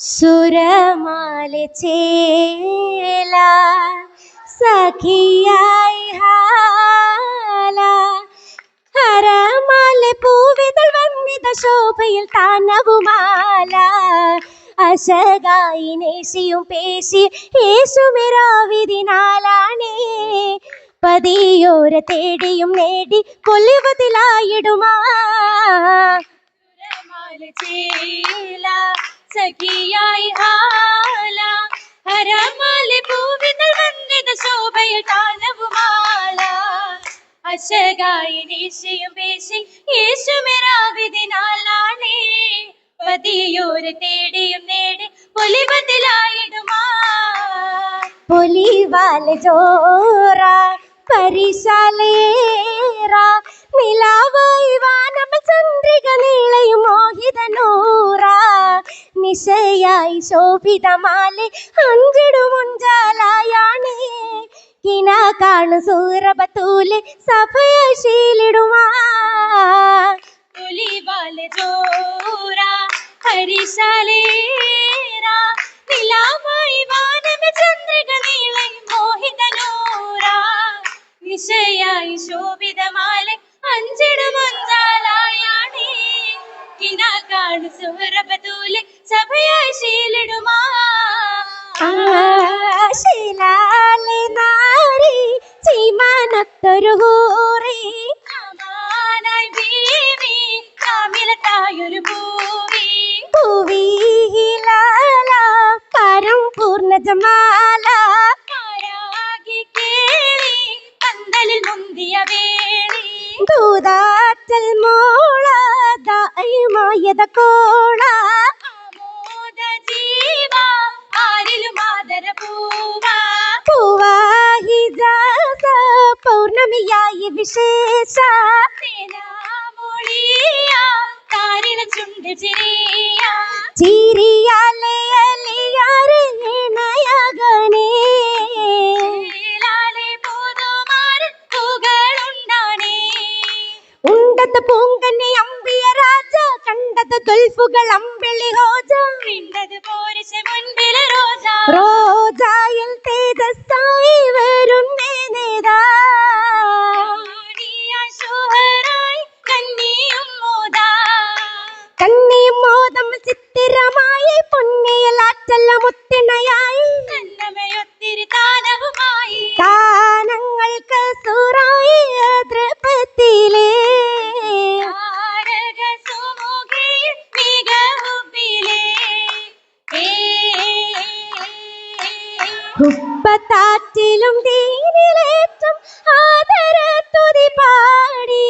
സുരമാല ചേല സഖിയായി ഹാല ഹരമാല പൂവിതൾ വന്നിത ശോഭയിൽ താനവുമാല അശകായി നേശിയും പേശി യേശുമിരാവിതിനാലാണേ പതിയോര തേടിയും നേടി കൊല്ലുവതിലായിടുമാ സഖിയായി ഹാല ഹരമാല പൂവിതൾ വന്നിത ശോഭയിൽ താനവുമാല അശകായി നേശിയും പേശി യേശുമിരാവിതിനാലാണേ പതിയോര തേടിയും നേടി പൊലിവതിലായിടുമാ പൊലിവാല ജോറ പരിശാലേറ നിലാവായി വാനമ ചന്ദ്രിക നീളയും മോഹിതനൂറ നിശയായി ശോഭിതമാലെ അഞ്ചിടുമുഞ്ചാലായാണേ കിന കാണു സൂരബത്തൂലെ സഭയായി ശീലിടുമാ പൊലിവാല ജോറ പരിശാലേറ നിലാവായി വാനമ ചന്ദ്രിക നീളയും മോഹിതനൂറ നിശയായി ശോഭിതമാല അഞ്ചിടുമൊഞ്ചാലായാണേ കിന കാണു സുഹറബത്തൂലെ സഭയായി ശീലിടുമാ ശീലാലെ നാരി ചീമാനത്തൊരു ഹൂറി അമാനായി ബീവി കാമിലത്തായൊരു പൂവി പൂവിലാല പരം പൂർണ്ണ ജമാല ആരാകി കേളി പന്തലിൽ മുന്തിയ വേളി ദൂതാറ്റൽ മോള ദായിമായത കോള ആമോദ ജീവ ആരിലും ആദര പൂവ പൂവാഹിജാസ പൗർണമിയായി വിശേഷ സേനാമൊളിയ താരിണ ചുണ്ട് ചിരിയ ചിരിയാലെ അലിയാരെ ഇണയകനേ ലാലെ പൂതുമാരൻ പൂകളുണ്ടാനേ ഉണ്ടത് പൂങ്കന്നെ അമ്പിയ രാജ കണ്ടത് ദുൽഫുകൾ അമ്പിളി ഹോജ കണ്ടത് പോരിശ മുൻപിലെ റോജ റോജായിൽ തേജസ്സായി വരുന്നേ നേതാ ശോഹറായി കന്നിയും മോദാ കണ്ണിയും മോദം ചിത്തിരമായി പൊന്നിയലാറ്റല്ല മുത്തിണയായി കണ്ണമയൊത്തിരി താനവുമായി താനങ്ങൾക്ക് സൂറായി തൃപ്പത്തിലേ താരക സുമുഖിയിൽ മികവുപ്പിലേ ഉപ്പത്താറ്റിലും ദീനിലേറ്റം ആദരത്തുതി പാടി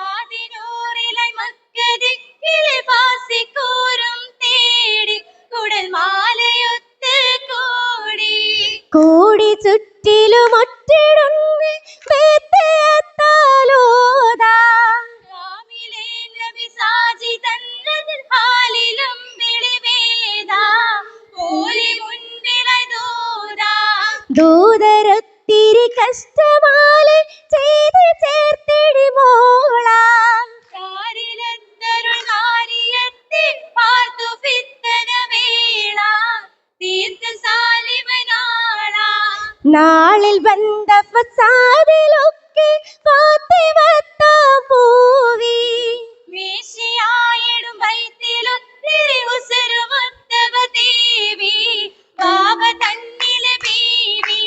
ആദിനൂറിലായി മക്കദിക്കിലെ പാസിക്കൂരും തേടി കുടൽ മാലയൊത്ത് കൂടി കൂടി ചുറ്റിലും ഒറ്റിടുന്ന് ബേത്തയത്താലോദാ രാമിലെ നബി സാജിദൻ ഹാലിലും വിളിവേദാ ഓലി മുൻപിലായി ദൂതാ ദൂതരൊത്തിരി കഷ്ടമാലെ ചെയ്ത് ചേർത്തിടി മോള കാരിലത്തരുൾ നാരിയത്തെ പാർത്തു ഫിത്തന വേള തീർത്ത് സാലിമനാള നാളിൽ വന്ന ഫസാദിലൊക്കെ ഫാത്തിമത്താ പൂവി വേശ്യയായിടും ബൈത്തിലൊത്തിരി ഉസരുമൊത്തവ ദേവി ബാബ തന്നിലെ ബീവി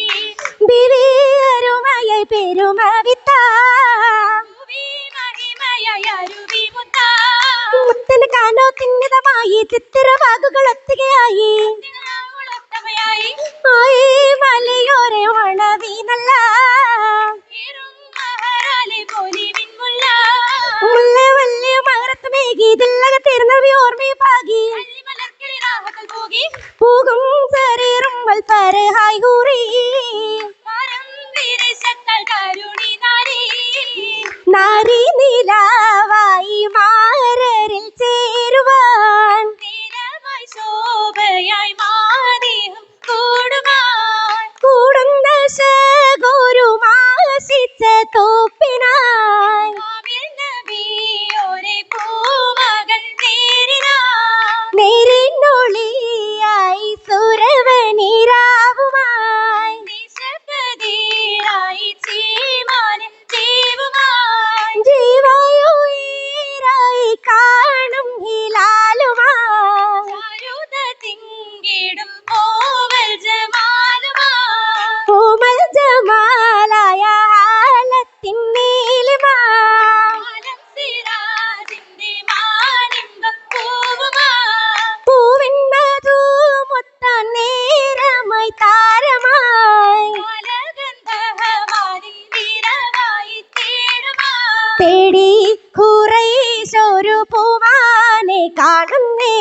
ബിവി അരുമയായി പെരുമവിത്താ ഭൂവി മഹിമയായ അരുവി മുത്താ മുത്തന് കാനോ തിന്നിതമായി ചിത്തിരവാകുകൾ ഒത്തുകയായി ഉളത്തമയായി ആയി മലയോരെ മണവീനല്ല മഹറാലെ പോലിവിൻ മുല്ല മുല്ല വല്യ മകരത്തുമേകി ഇതില്ലകത്തിരുന്നവി ഓർമ്മ പാകി അല്ലിമലർക്കിളി രാഹകൾ പോകി പൂകും സരീറും വൽപ്പരഹായി ഹൂറി മരം വീരശക്കൾ കരുണി നാരി നാരി നിലാവായി മാരരിൽ ചേരുവാൻ നീലമായി ശോഭയായി മാദേഹം കൂടുവാൻ കൂടുന്ന ശഗോരുമാശിച്ച തോപ്പിനായി കാവിൽ നബിയോരെ പൂമകൾ നേരിനാ നേരിനൊളി പൂവാനെ കാണുന്നേ.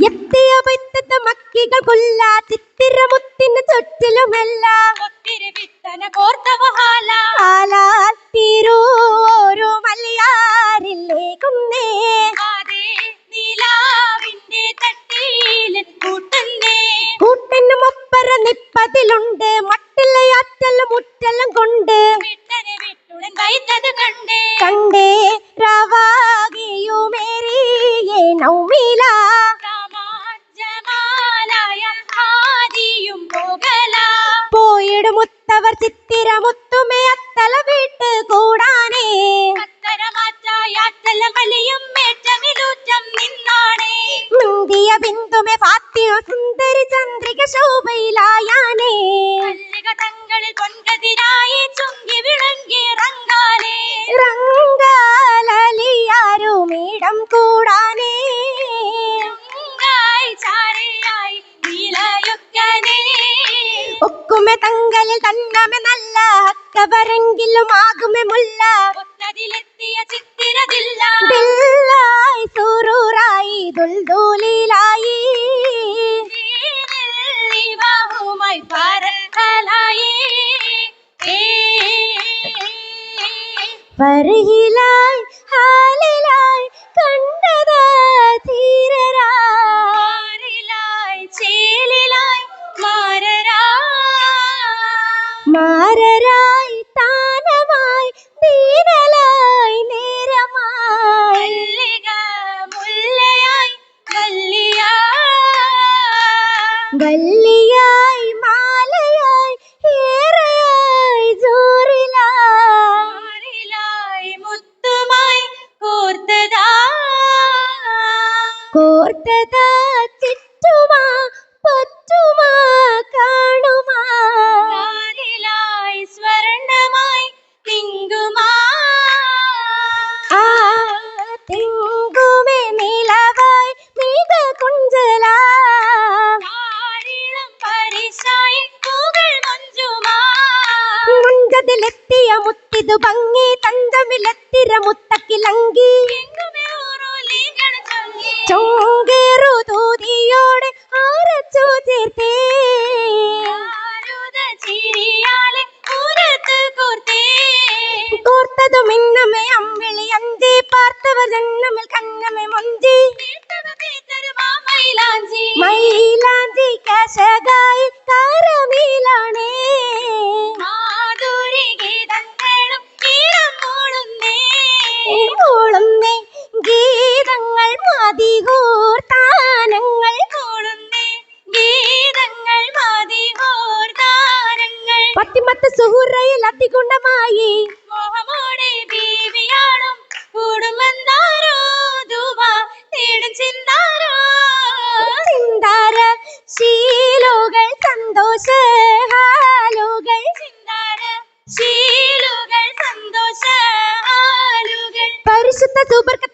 എത്തിയ പറ്റത്ത മക്കികൾ കൊല്ല ചിത്തിരമുത്തിന് ചുറ്റിലുമെല്ലാം ആലാൽ തിരൂരു മലയാറിലേക്കുന്നേ. കൂട്ടനും ഒപ്പര നിപ്പതിലുണ്ട് മട്ടിലയാറ്റലും മുറ്റലും കൊണ്ട് കണ്ടേ റവാകിയുമേറിയേ നൗമില. പോയിടും മുത്തവർ ചിത്തിര മുത്തുമേ അത്തല വീട്ട് കൂടാനേ. മുന്തിയ ബിന്ദുമേ ഫാത്തിയ സുന്ദരി ചന്ദ്രിക ശോഭയിലായാനേ. റങ്കാലിയാരുമീടം കൂടാനേ. ഒക്കുമെ തങ്കലിൽ തന്നമെ നല്ല അക്കവരെങ്കിലും ആകുമെ മുല്ല. ദില്ലായി സുറൂറായി ദുൽദുലിലായി ഫർഹിലായി ഹാലിലായി കണ്ടതാ മാരരായി താനമായി ദീനലായി നേരമായി വല്ലിയായി മാലയായി ഏറെയായി ജോറിലായി മുത്തുമായി കോർത്തതാ ചുറ്റുമാ പറ്റുമാ കാണുമാ. സ്വർണമായി തിങ്കുമാ തിങ്കുമേ നിലവായി മിക കുഞ്ചലാ. മുഞ്ചതിലെത്തിയ മുത്തിതു ഭംഗി തന്തമിലെത്തിര മുത്തക്കിലങ്കി. ചൊങ്കേറു തൂതിയോടെ ആരച്ചു ചേർത്തേ. കോർത്തതു മിന്നമേ അമ്പിളി അഞ്ചി പാർത്തവ ജന്നമിൽ കന്നമേ മൊഞ്ചി. മൈലാഞ്ചി കശകായി കാരമീലാണേ. മൂളുന്നേ ഗീതങ്ങൾ മതികൂർത്താനങ്ങൾ. പത്തിമത്ത് സുഹുറയിൽ അതിഗുണമായി മോഹമോടെ ബീവിയാളും കൂടുമെന്നാരോ ദുവാ തേടും ചിന്താരോ. ചിന്താര ശീലുകൾ സന്തോഷ ഹാലുകൾ. ശീലുകൾ സന്തോഷ ഹാലുകൾ. പരിശുദ്ധ സുബർക്ക